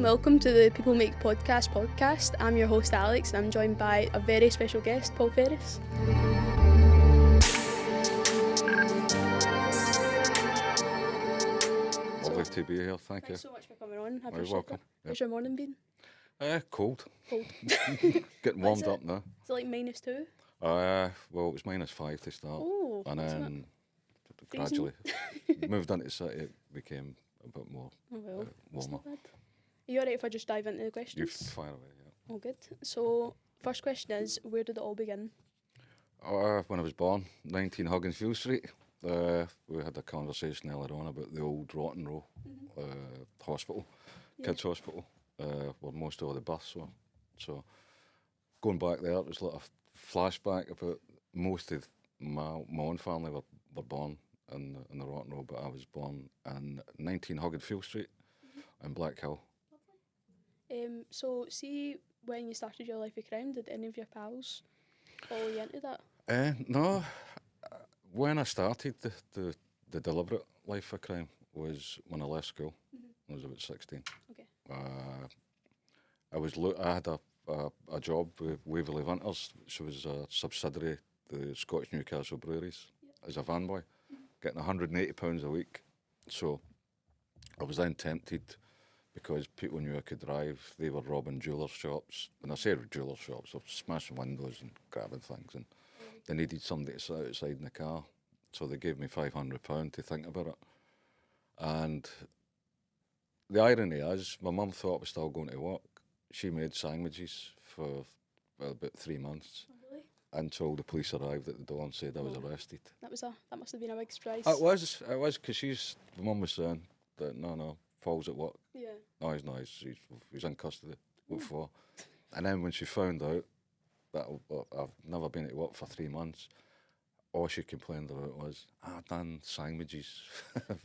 welcome to the People Make podcast. I'm your host Alex and I'm joined by a very special guest, Paul Ferris. Lovely to be here, thank you. Thanks so much for coming on. I You're appreciate welcome. it. Yep. How's your morning been? Cold. Cold. Getting warmed up now. Is it like -2? Well, it was -5 to start, Oh, and then gradually moved into the city. It became a bit more well, warmer. not bad. Are you alright if I just dive into the You questions? fire away, yeah. Oh, good. So, first question is, where did it all begin? When I was born, 19 Hugginsfield Street. We had a conversation earlier on about the old Rotten Row hospital, kids' hospital, where most of the births were. So, going back there, it was like a flashback about most of my own family were born in the Rotten Row, but I was born in 19 Hugginsfield Street in Black Hill. So, see, when you started your life of crime, did any of your pals follow you into that? No, when I started the deliberate life of crime was when I left school. I was about 16. Okay. I had a job with Waverley Vintners, which was a subsidiary the Scottish Newcastle Breweries, as a van boy, getting £180 a week. So I was then tempted, because people knew I could drive. They were robbing jewellers' shops. When I say jewellers' shops, they were smashing windows and grabbing things, and they needed somebody to sit outside in the car. So they gave me £500 to think about it. And the irony is, my mum thought I was still going to work. She made sandwiches for about 3 months. Really? Until the police arrived at the door and said I was arrested. That must have been a big surprise. It was, because the mum was saying that, no, Paul's at work. Yeah. No, he's in custody. What for? And then when she found out that I've never been to work for 3 months, all she complained about was, I've done sandwiches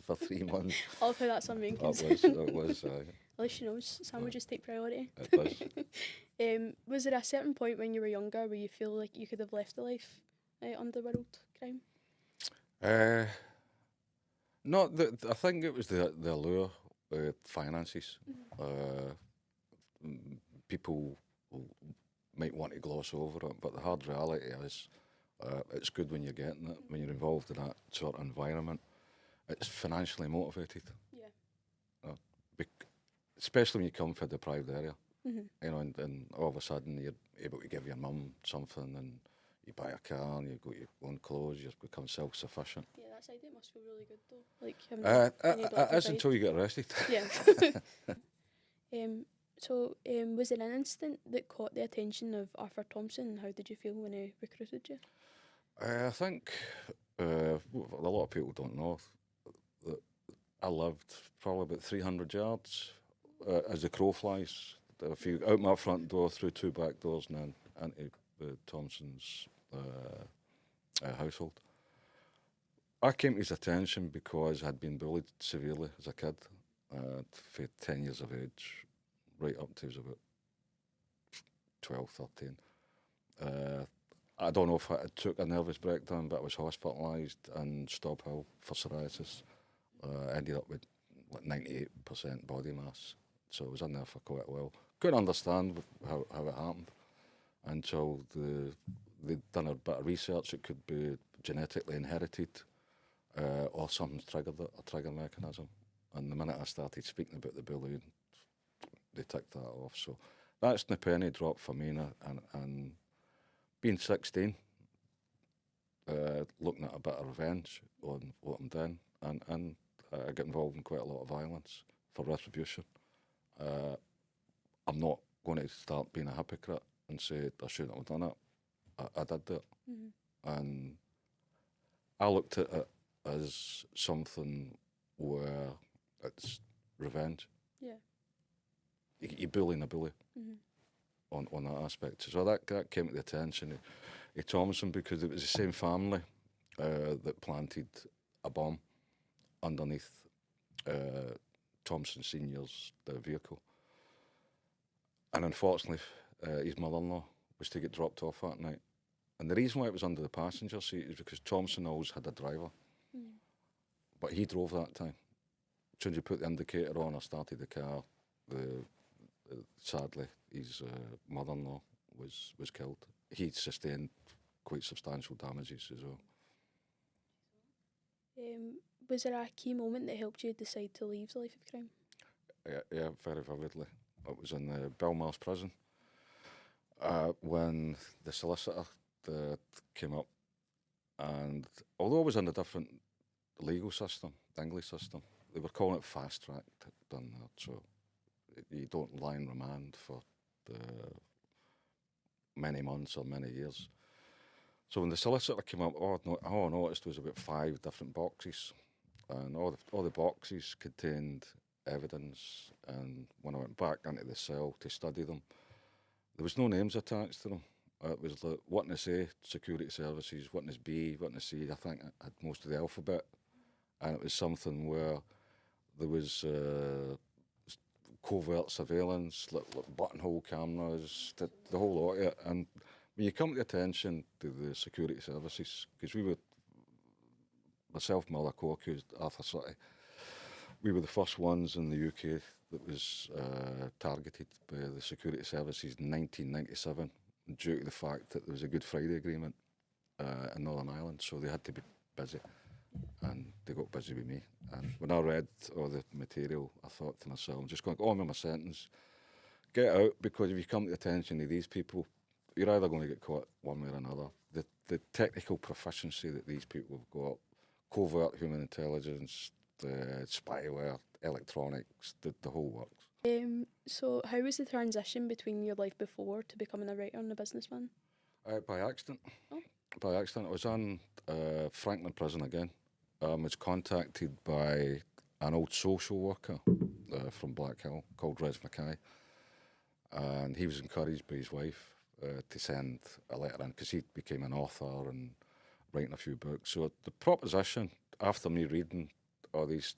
for 3 months. I love how that's on main It was. At least she knows sandwiches take priority. It does. Was there a certain point when you were younger where you feel like you could have left the life underworld crime? I think it was the allure with finances. People might want to gloss over it, but the hard reality is it's good when you're getting it, when you're involved in that sort of environment. It's financially motivated. Yeah. Especially when you come from a deprived area. Mm-hmm. You know, and all of a sudden you're able to give your mum something, and you buy a car and you've got your own clothes, you become self-sufficient. Yeah, that side it must feel really good though. Like having It is until you get arrested. Yeah. Was there an incident that caught the attention of Arthur Thompson? How did you feel when he recruited you? I think a lot of people don't know that I lived probably about 300 yards as the crow flies. If you out my front door, through 2 back doors, and then into Thompson's household. I came to his attention because I'd been bullied severely as a kid, for 10 years of age, right up to I was about 12, 13. I don't know if I took a nervous breakdown, but I was hospitalised in Stob Hill for psoriasis. I ended up with like 98% body mass, so I was in there for quite a while. Couldn't understand how it happened until they'd done a bit of research. It could be genetically inherited, or something's triggered it, a trigger mechanism. And the minute I started speaking about the bullying, they ticked that off. So that's the penny drop for me. And being 16, looking at a bit of revenge on what I'm doing, and I get involved in quite a lot of violence for retribution. I'm not going to start being a hypocrite and say I shouldn't have done it. I did it. Mm-hmm. And I looked at it as something where it's revenge. Yeah. You're bullying a bully. Mm-hmm. On that aspect. So that came to the attention of Thompson, because it was the same family that planted a bomb underneath Thompson Senior's vehicle. And unfortunately, his mother-in-law was to get dropped off that night. And the reason why it was under the passenger seat is because Thompson always had a driver. But he drove that time. As soon as you put the indicator on, I started the car, the sadly, his mother-in-law was killed. He sustained quite substantial damages as well. Was there a key moment that helped you decide to leave the life of crime? Yeah, very vividly. It was in the Belmarsh prison when the solicitor that came up, and although I was in a different legal system, the English system, they were calling it fast track done that, so you don't lie in remand for many months or many years. So when the solicitor came up, all I noticed was about 5 different boxes, and all the boxes contained evidence. And when I went back into the cell to study them, there was no names attached to them. It was like witness A, security services, witness B, witness C. I think I had most of the alphabet, and it was something where there was covert surveillance, like buttonhole cameras, the whole lot of it. And when you come to attention to the security services, because we were, myself, Miller co-accused, Arthur City, we were the first ones in the UK that was targeted by the security services in 1997 due to the fact that there was a Good Friday Agreement in Northern Ireland, so they had to be busy, and they got busy with me. And when I read all the material, I thought to myself, I'm just going to go on with my sentence, get out, because if you come to attention to these people, you're either going to get caught one way or another. The technical proficiency that these people have got, covert human intelligence, the spyware, electronics, the whole works. So how was the transition between your life before to becoming a writer and a businessman? By accident. Oh. By accident. I was in Franklin Prison again. I was contacted by an old social worker from Blackhill called Reg Mackay, and he was encouraged by his wife to send a letter in because he became an author and writing a few books. So the proposition, after me reading all these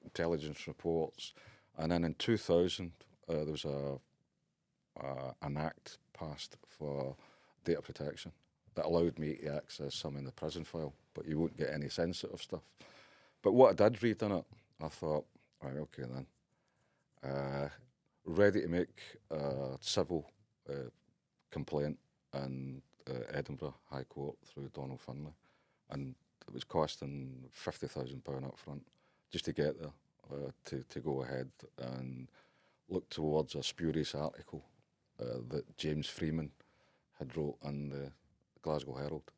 intelligence reports, and then in 2000 there was an act passed for data protection that allowed me to access some in the prison file, but you won't get any sensitive stuff. But what I did read in it, I thought, right, okay then. Ready to make a civil complaint in Edinburgh High Court through Donald Finlay, and it was costing £50,000 up front just to get there, to go ahead and look towards a spurious article that James Freeman had wrote in the Glasgow Herald.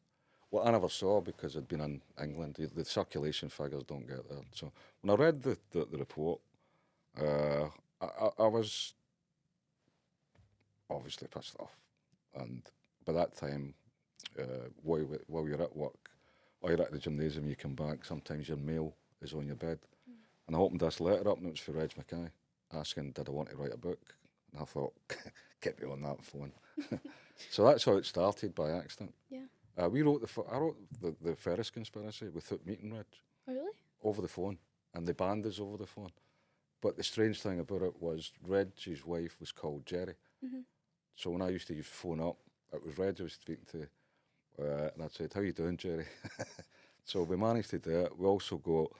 What I never saw because I'd been in England, the circulation figures don't get there. So when I read the report, I was obviously pissed off. And by that time, while you're at work, or you're at the gymnasium, you come back, sometimes your mail is on your bed. And I opened this letter up and it was for Reg Mackay, asking did I want to write a book. And I thought, get me on that phone. So that's how it started, by accident. Yeah. I wrote the Ferris conspiracy without meeting Reg. Oh, really? Over the phone, and they banned us over the phone. But the strange thing about it was Reg's wife was called Jerry. Mm-hmm. So when I used to use phone up, it was Reg I was speaking to, and I said, how you doing, Jerry? So we managed to do it. We also got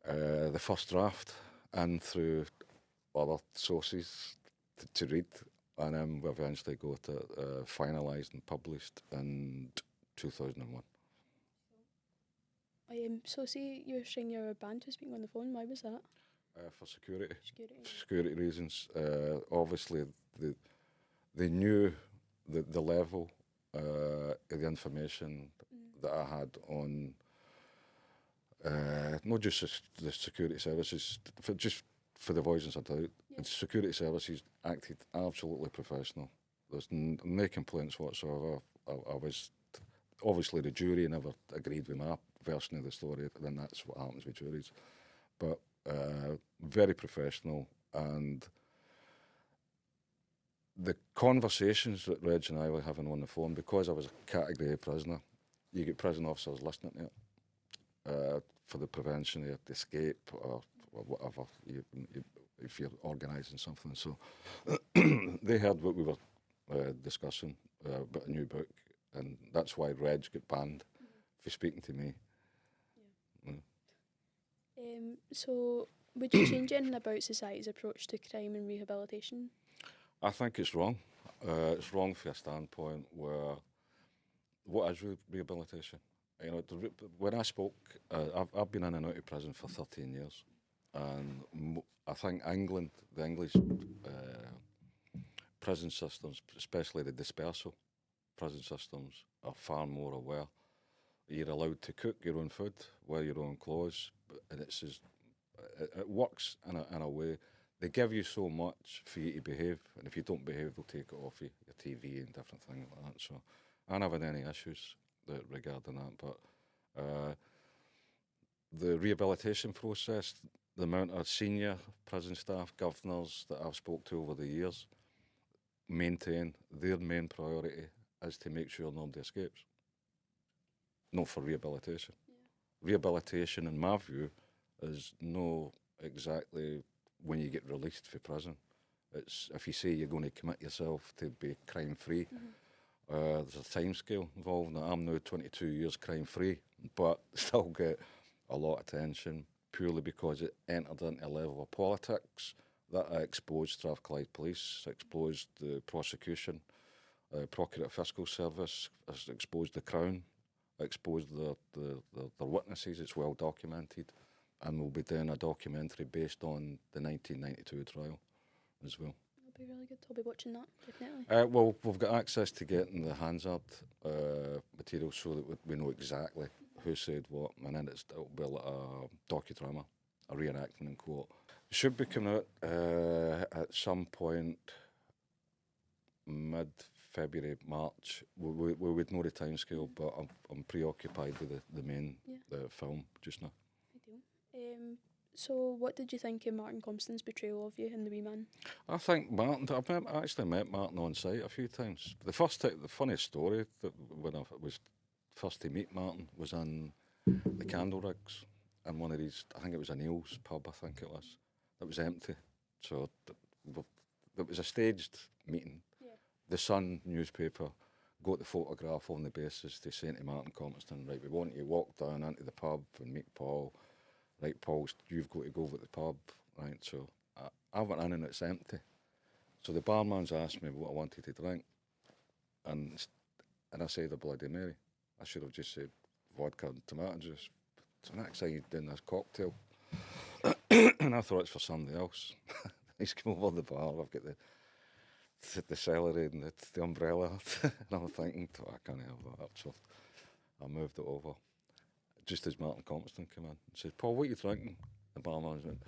the first draft and through other sources to read, and then we eventually got it finalised and published in 2001. So see, you were saying you were banned to speaking on the phone. Why was that? For security. Security. For security reasons. Obviously, they knew the level of the information that I had on not just the security services, just for the avoidance of doubt. Yeah. The security services acted absolutely professional. There's no complaints whatsoever. I was obviously the jury never agreed with my version of the story. Then that's what happens with juries. But very professional, and the conversations that Reg and I were having on the phone, because I was a category A prisoner, you get prison officers listening to it for the prevention of escape or whatever, if you're organising something. So they heard what we were discussing about a new book, and that's why Reg got banned for speaking to me. So Would you change anything about society's approach to crime and rehabilitation? I think it's wrong. It's wrong from a standpoint where what is rehabilitation? You know, when I spoke, I've been in and out of prison for 13 years, and I think England, the English prison systems, especially the dispersal prison systems, are far more aware. You're allowed to cook your own food, wear your own clothes, and it works in a way. They give you so much for you to behave, and if you don't behave, they'll take it off you, your TV and different things like that. So I don't have any issues regarding that. But the rehabilitation process, the amount of senior prison staff, governors that I've spoke to over the years, maintain their main priority is to make sure nobody escapes, not for rehabilitation. Yeah. Rehabilitation, in my view, is no exactly when you get released from prison. It's if you say you're going to commit yourself to be crime free. There's a time scale involved. Now, I'm now 22 years crime free, but still get a lot of attention purely because it entered into a level of politics that exposed Strathclyde Police, exposed the prosecution, Procurator Fiscal Service, has exposed the Crown, exposed their witnesses. It's well documented, and we'll be doing a documentary based on the 1992 trial as well. That'll be really good. I'll be watching that, definitely. Well, we've got access to getting the Hansard material so that we know exactly who said what, and then it'll be like a docudrama, a reenactment in court. It should be coming out at some point mid-February, March. We would know the time scale, but I'm preoccupied with the main film just now. Ideal. So what did you think of Martin Compston's portrayal of you in The Wee Man? I think Martin, I actually met Martin on site a few times. The funniest story that when I was first to meet Martin was in the Candle Rigs in one of these, I think it was a Neil's pub, I think it was. It was empty. So it was a staged meeting. Yeah. The Sun newspaper got the photograph on the basis to say to Martin Compston, right, we want you to walk down into the pub and meet Paul. Right, Paul, you've got to go over to the pub. Right, so I went in and it's empty. So the barman's asked me what I wanted to drink. And I said a Bloody Mary. I should have just said vodka and tomato juice. So next time you're doing this cocktail. And I thought it's for somebody else. He's come over the bar, I've got the celery and the umbrella. And I'm thinking, I can't have that. So I moved it over. Just as Martin Compston came in and said, Paul, what are you drinking? The barman went,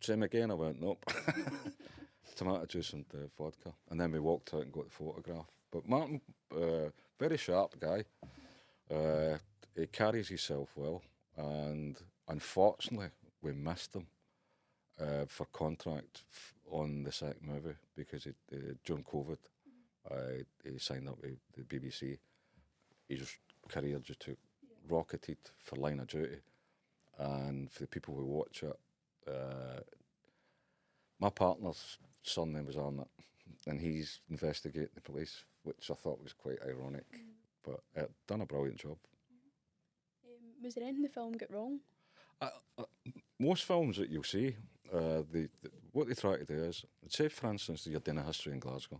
same again. I went, nope. Tomato juice and vodka. And then we walked out and got the photograph. But Martin, very sharp guy. He carries himself well. And unfortunately, we missed him for contract on the second movie because during COVID, he signed up with the BBC. His career just took rocketed for Line of Duty, and for the people who watch it, my partner's surname was on it, and he's investigating the police, which I thought was quite ironic, but done a brilliant job. Was there anything the film got wrong? Most films that you'll see, what they try to do is, say for instance you're doing a history in Glasgow,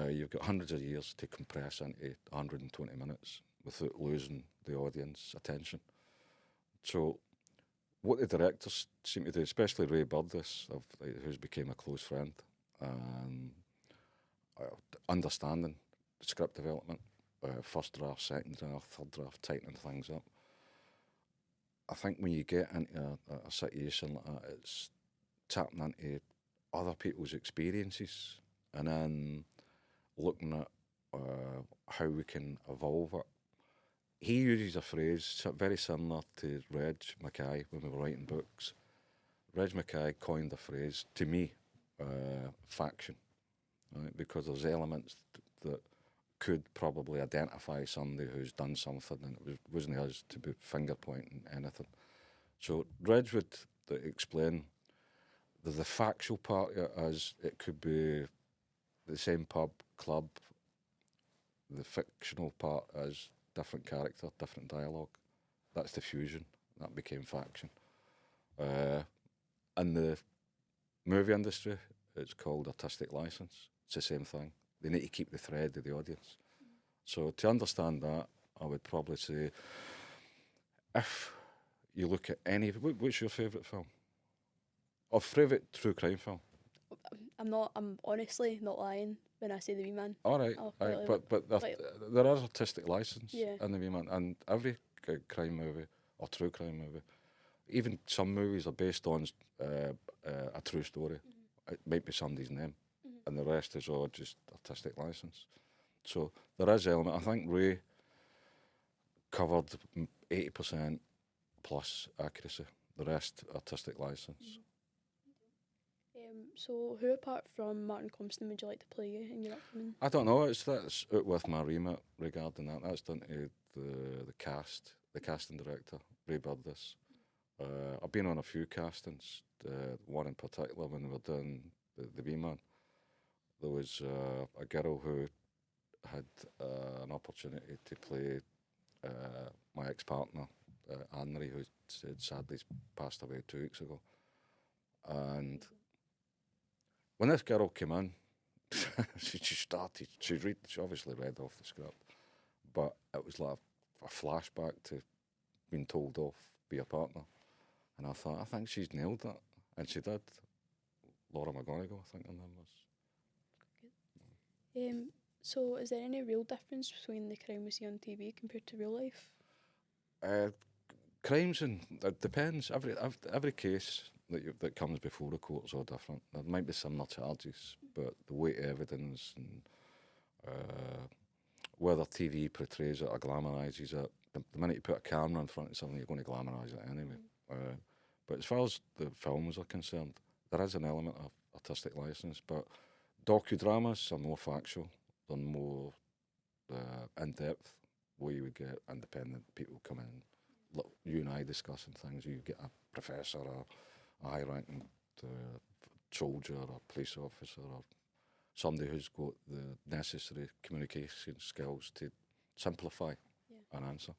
you've got hundreds of years to compress into 120 minutes without losing the audience attention. So what the directors seem to do, especially Ray Burgess, who's became a close friend, understanding the script development, first draft, second draft, third draft, tightening things up. I think when you get into a situation like that, it's tapping into other people's experiences and then looking at how we can evolve it. He uses a phrase very similar to Reg Mackay when we were writing books. Reg Mackay coined the phrase, to me, faction, right? Because there's elements that could probably identify somebody who's done something and it wasn't us to be finger pointing anything. So Reg would explain the factual part as it could be the same pub, club, the fictional part as different character, different dialogue. That's the fusion. That became faction. In the movie industry, it's called artistic license. It's the same thing. They need to keep the thread of the audience. So to understand that, I would probably say, if you look at any, what's your favourite film? Or favourite true crime film? I'm honestly not lying when I say The Wee Man. All right, I'll aye, quietly but like- there is artistic license Yeah. in the Wee Man, and every crime movie or true crime movie, even some movies are based on a true story. It might be somebody's name, and the rest is all just artistic license. So there is element. I think Ray covered 80% plus accuracy. The rest artistic license. So who apart from Martin Compston would you like to play you in your upcoming? I don't know. That's out with my remit regarding that. That's done to the casting director Ray Burdiss. I've been on a few castings. One in particular when we were doing the Wee Man, there was a girl who had an opportunity to play my ex-partner Anne-Marie, who sadly passed away 2 weeks ago. And when this girl came in, she obviously read off the script, but it was like a flashback to being told off by a partner. And I thought, I think she's nailed that. And she did. Laura McGonigal, I think her name was. So is there any real difference between the crime we see on TV compared to real life? Crimes, and it depends. Every case that comes before the courts are different. There might be similar charges, but the weight of evidence and whether TV portrays it or glamorises it, the minute you put a camera in front of something, you're going to glamorise it anyway. But as far as the films are concerned, there is an element of artistic license, but docudramas are more factual, they're more in-depth, where you would get independent people come in, look, you and I discussing things, you get a professor or a high-ranking soldier or police officer or somebody who's got the necessary communication skills to simplify an answer.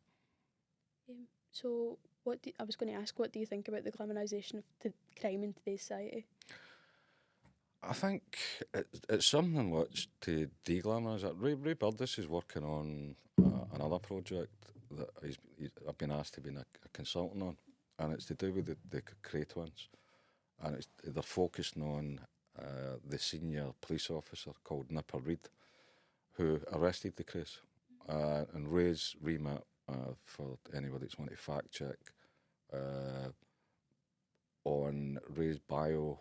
So I was going to ask, what do you think about the glamorisation of crime in today's society? I think it's something which to deglamorise it. Ray Burdiss is working on another project that I've been asked to be a consultant on, and it's to do with the Cray twins, and they're focusing on the senior police officer called Nipper Reid, who arrested the Crays, and Ray's remit for anybody that's wanting to fact check on Ray's bio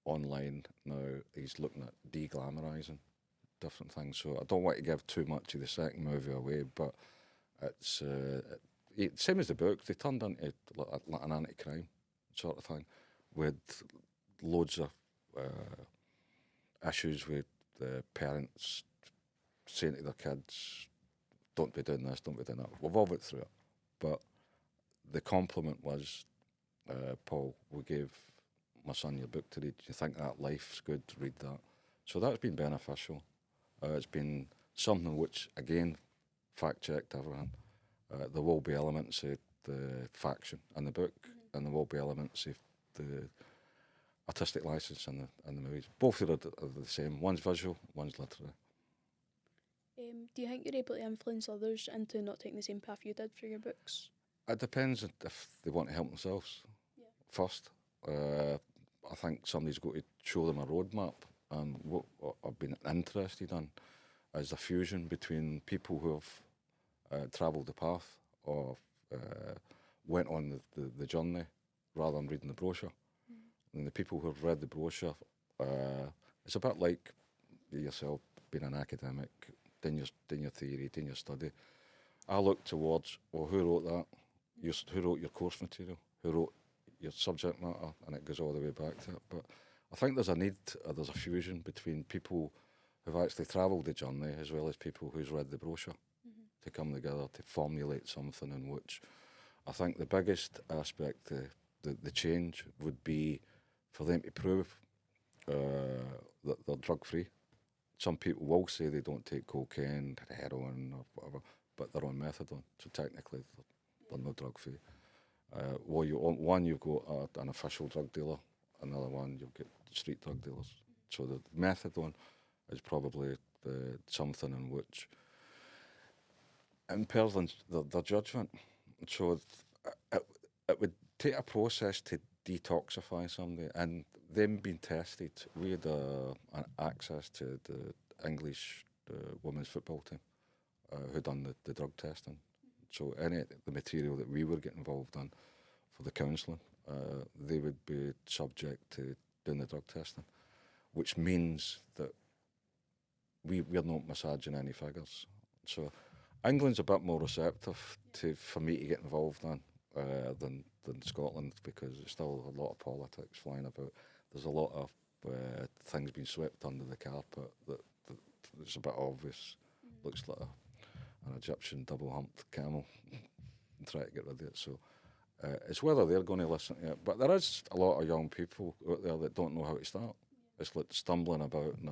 online now, he's looking at deglamorising different things. So I don't want to give too much of the second movie away, but it's same as the book. They turned into like an anti-crime sort of thing with loads of issues with the parents saying to their kids, don't be doing this, don't be doing that. We've all went through it. But the compliment was, Paul, we gave my son your book to read. You think that life's good, read that. So that's been beneficial. It's been something which, again, fact-checked everything. There will be elements of the faction in the book, and there will be elements of the artistic license in the movies. Both are the same. One's visual, one's literary. Do you think you're able to influence others into not taking the same path you did for your books? It depends if they want to help themselves first. I think somebody's got to show them a roadmap, and what I've been interested in is the fusion between people who have travelled the path or went on the journey rather than reading the brochure. And the people who have read the brochure, it's a bit like yourself being an academic, doing your theory, doing your study. I look towards, well, who wrote that? Who wrote your course material? Who wrote your subject matter? And it goes all the way back to it. But I think there's a fusion between people who've actually travelled the journey as well as people who's read the brochure to come together to formulate something in which I think the biggest aspect, the change would be for them to prove that they're drug-free. Some people will say they don't take cocaine, heroin or whatever, but they're on methadone, so technically they're not drug-free. Well, one you've got an official drug dealer, another one you've got street drug dealers. So the methadone is probably something in which impairs their judgment. So it would take a process to detoxify somebody, and them being tested. We had an access to the English women's football team who done the drug testing. So the material that we were getting involved in for the counselling, they would be subject to doing the drug testing, which means that we're not massaging any figures. So England's a bit more receptive for me to get involved in than Scotland, because there's still a lot of politics flying about. There's a lot of things being swept under the carpet that it's a bit obvious. Looks like an Egyptian double-humped camel and try to get rid of it. So it's whether they're going to listen to it. But there is a lot of young people out there that don't know how to start. It's like stumbling about in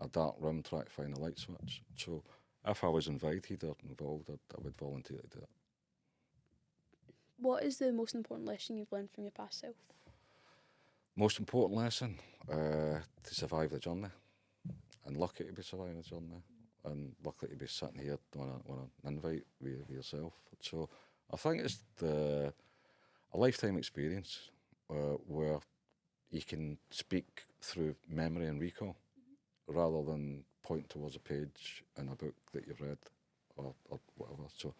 a dark room trying to find a light switch. So if I was invited or involved, I would volunteer to do it. What is the most important lesson you've learned from your past self? Most important lesson, to survive the journey. And lucky to be surviving the journey. And lucky to be sitting here on an invite with yourself. So I think it's a lifetime experience where you can speak through memory and recall rather than point towards a page in a book that you've read or whatever. So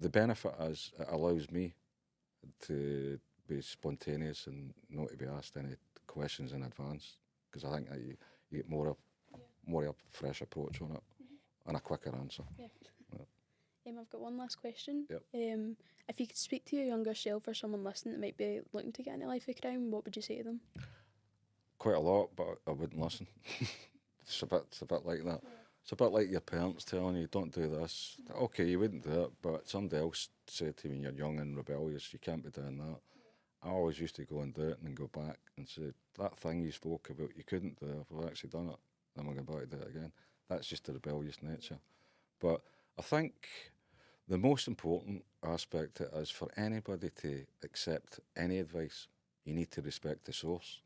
the benefit is it allows me to be spontaneous and not to be asked any questions in advance, because I think that you get more of a fresh approach on it and a quicker answer. Yeah. I've got one last question. Yep. If you could speak to your younger self or someone listening that might be looking to get into life of crime, what would you say to them? Quite a lot, but I wouldn't listen. It's a bit like that. Yeah. It's a bit like your parents telling you, don't do this. Okay, you wouldn't do it, but somebody else said to you when you're young and rebellious, you can't be doing that. I always used to go and do it and then go back and say, that thing you spoke about, you couldn't do it. If I've actually done it, then we're going back to do it again. That's just the rebellious nature. But I think the most important aspect is for anybody to accept any advice, you need to respect the source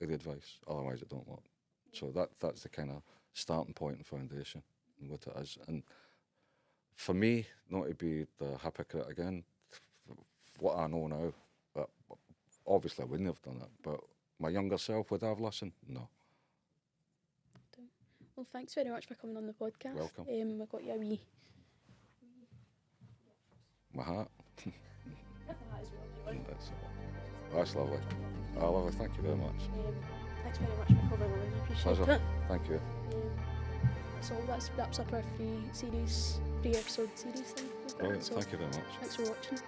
of the advice, otherwise it don't work. So that's the kind of starting point and foundation and what it is. And for me, not to be the hypocrite again, what I know now, obviously I wouldn't have done it, but my younger self, would I have listened? No. Well, thanks very much for coming on the podcast. Welcome. I got you a wee... My hat. as well. That's lovely. Oh, lovely. Thank you very much. Thanks very much for coming on. I appreciate Pleasure. it. Thank you. So that wraps up our three-episode series thing. Brilliant. So Thank you very much. thanks for watching.